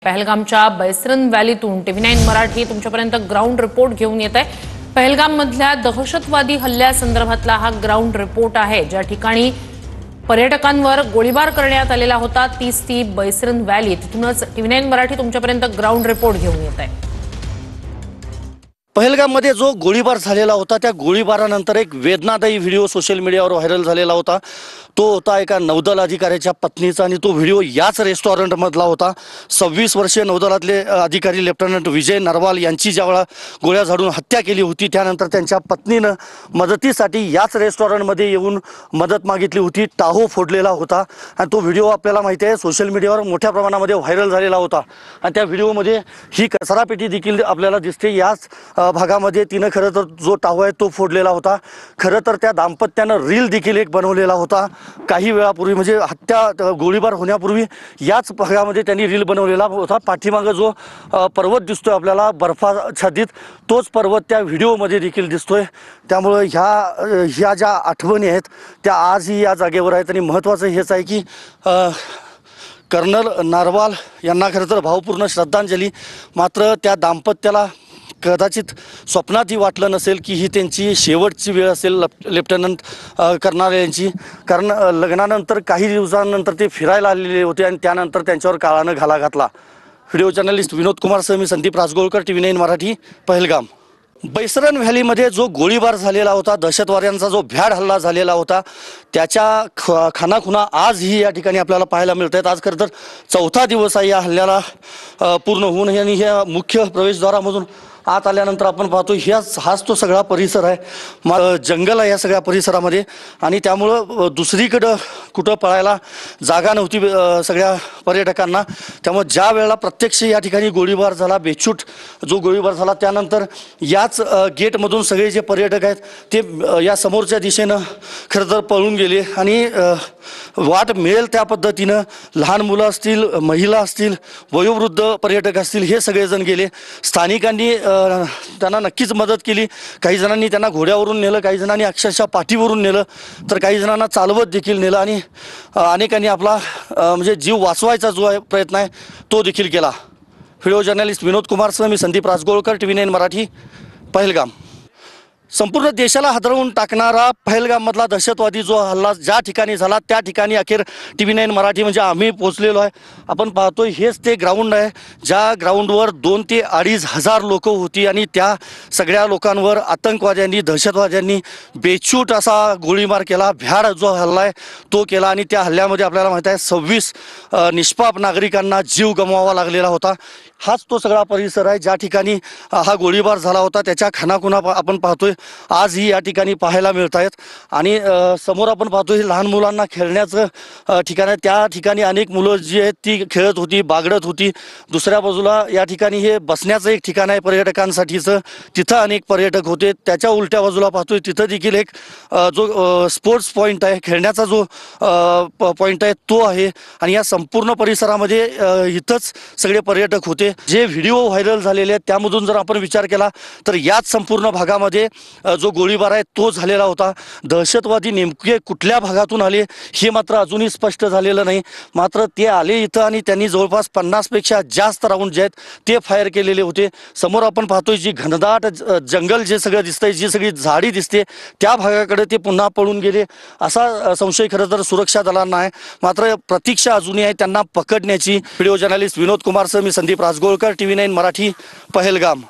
पहलगामच्या Baisaran व्हॅलीतून TV9 Marathi तुमच्यापर्यंत ground report घेऊन येत आहे। पहलगाम मधल्या दहशतवादी हल्ल्यासंदर्भातला हा ग्राउंड रिपोर्ट आहे, ज्या ठिकाणी पर्यटकांवर गोळीबार करण्यात आलेला होता। ती बैसरन व्हॅली, तिथूनच TV9 मराठी तुमच्यापर्यंत ग्राउंड रिपोर्ट घेऊन येत आहे। पहलगाममध्ये जो गोळीबार झालेला होता, त्या गोळीबारानंतर एक वेदनादायी व्हिडिओ सोशल मीडियावर व्हायरल झालेला होता। तो होता एका नौदल अधिकाऱ्याच्या पत्नीचा आणि तो व्हिडिओ याच रेस्टॉरंटमधला होता। 26 वर्षीय नौदलातले अधिकारी लेफ्टनंट विजय नरवाल यांची ज्यावेळा गोळ्या झाडून हत्या केली होती, त्यानंतर त्यांच्या पत्नीनं मदतीसाठी याच रेस्टॉरंटमध्ये येऊन मदत मागितली होती। टाहो फोडलेला होता आणि तो व्हिडिओ आपल्याला माहिती आहे सोशल मीडियावर मोठ्या प्रमाणामध्ये व्हायरल झालेला होता आणि त्या व्हिडिओमध्ये ही कचरापेटी देखील आपल्याला दिसते। याच भागामध्ये तिने खरं तर जो टाहो आहे तो फोडलेला होता। खरं तर त्या दाम्पत्यानं रील देखील एक बनवलेला होता काही वेळापूर्वी, म्हणजे हत्या गोळीबार होण्यापूर्वी याच भागामध्ये त्यांनी रील बनवलेला होता। पाठीमागे जो पर्वत दिसतोय आपल्याला बर्फाच्छादित, तोच पर्वत त्या व्हिडिओमध्ये देखील दिसतोय। त्यामुळे ह्या ज्या आठवणी आहेत त्या आजही या जागेवर आहेत आणि महत्त्वाचं हेच आहे की कर्नल नरवाल यांना खरं तर भावपूर्ण श्रद्धांजली। मात्र त्या दाम्पत्याला कदाचित स्वप्नातही वाटलं नसेल की ही त्यांची शेवटची वेळ असेल लेफ्टनंट कर्नल यांची, कारण लग्नानंतर काही दिवसांनंतर ते फिरायला आलेले होते आणि त्यानंतर त्यांच्यावर काळानं घाला घातला। व्हिडिओ जर्नलिस्ट विनोद कुमारसह मी संदीप राजगोळकर, TV9 मराठी, पहलगाम। बैसरन व्हॅलीमध्ये जो गोळीबार झालेला होता, दहशतवाद्यांचा जो भ्याड हल्ला झालेला होता, त्याच्या खानाखुणा आजही या ठिकाणी आपल्याला पाहायला मिळत आहेत। आज खरं तर चौथा दिवस आहे या हल्ल्याला पूर्ण होऊन आणि ह्या मुख्य प्रवेशद्वारामधून आत आल्यानंतर आपण पाहतो हाच तो सगळा परिसर आहे, जंगल आहे या सगळ्या परिसरामध्ये आणि त्यामुळं दुसरीकडं कुठं पळायला जागा नव्हती सगळ्या पर्यटकांना। त्यामुळे ज्या वेळेला प्रत्यक्ष या ठिकाणी गोळीबार झाला, बेछूट जो गोळीबार झाला, त्यानंतर याच गेटमधून सगळे जे पर्यटक आहेत ते या समोरच्या दिशेनं खरं तर पळून गेले आणि वाट मिळेल त्या पद्धतीनं लहान मुलं असतील, महिला असतील, वयोवृद्ध पर्यटक असतील, हे सगळेजण गेले। स्थानिकांनी त्यांना नक्कीच मदत केली। काही जणांनी त्यांना घोड्यावरून नेलं, काही जणांनी अक्षरशः पाठीवरून नेलं, तर काही जणांना चालवत देखील नेलं आणि अनेकांनी आपला म्हणजे जीव वाचवायचा जो आहे प्रयत्न आहे तो देखील केला। व्हिडिओ जर्नलिस्ट विनोद कुमारसह मी संदीप राजगोळकर, TV9 मराठी, पहलगाम। संपूर्ण देशाला हादरवून टाकणारा पहलगाममधला दहशतवादी जो हल्ला ज्या ठिकाणी झाला त्या ठिकाणी अखेर TV9 मराठी म्हणजे आम्ही पोहोचलेलो आहे। आपण पाहतोय हेच ते ग्राउंड आहे, ज्या ग्राउंडवर 2 ते 2.5 हजार लोक होती आणि त्या सगळ्या लोकांवर आतंकवाद्यांनी, दहशतवाद्यांनी बेछूट असा गोळीबार केला, भ्याड जो हल्ला आहे तो केला आणि त्या हल्ल्यामध्ये आपल्याला माहिती आहे 26 निष्पाप नागरिकांना जीव गमवावा लागलेला होता। हाच तो सगळा परिसर आहे ज्या ठिकाणी हा गोळीबार झाला होता। त्याच्या खानाखुणा आपण पाहतोय आजही या ठिकाणी पाहायला मिळत आहेत आणि समोर आपण पाहतोय लहान मुलांना खेळण्याचं ठिकाण आहे। त्या ठिकाणी अनेक मुलं जी आहेत ती खेळत होती, बागडत होती। दुसऱ्या बाजूला या ठिकाणी हे बसण्याचं एक ठिकाण आहे पर्यटकांसाठीचं, तिथं अनेक पर्यटक होते। त्याच्या उलट्या बाजूला पाहतोय तिथं देखील एक जो स्पोर्ट्स पॉईंट आहे, खेळण्याचा जो पॉईंट आहे तो आहे आणि या संपूर्ण परिसरामध्ये इथंच सगळे पर्यटक होते। जे व्हिडिओ व्हायरल झालेले आहेत त्यामधून जर आपण विचार केला तर याच संपूर्ण भागामध्ये जो गोळीबार आहे तो झालेला होता। दहशतवादी नेमके कुठल्या भागातून आले हे मात्र अजूनही स्पष्ट झालेलं नाही। मात्र ते आले इथं आणि त्यांनी जवळपास 50 पेक्षा जास्त राऊंड जे आहेत ते फायर केलेले होते। समोर आपण पाहतोय जी घनदाट जंगल जे सगळं दिसतंय, जी सगळी झाडी दिसते, त्या भागाकडे ते पुन्हा पळून गेले असा संशय खरं तर सुरक्षा दलांना आहे। मात्र प्रतीक्षा अजूनही आहे त्यांना पकडण्याची। व्हिडिओ जर्नलिस्ट विनोद कुमारसह मी संदीप राजगोळकर, TV9 मराठी, पहलगाम।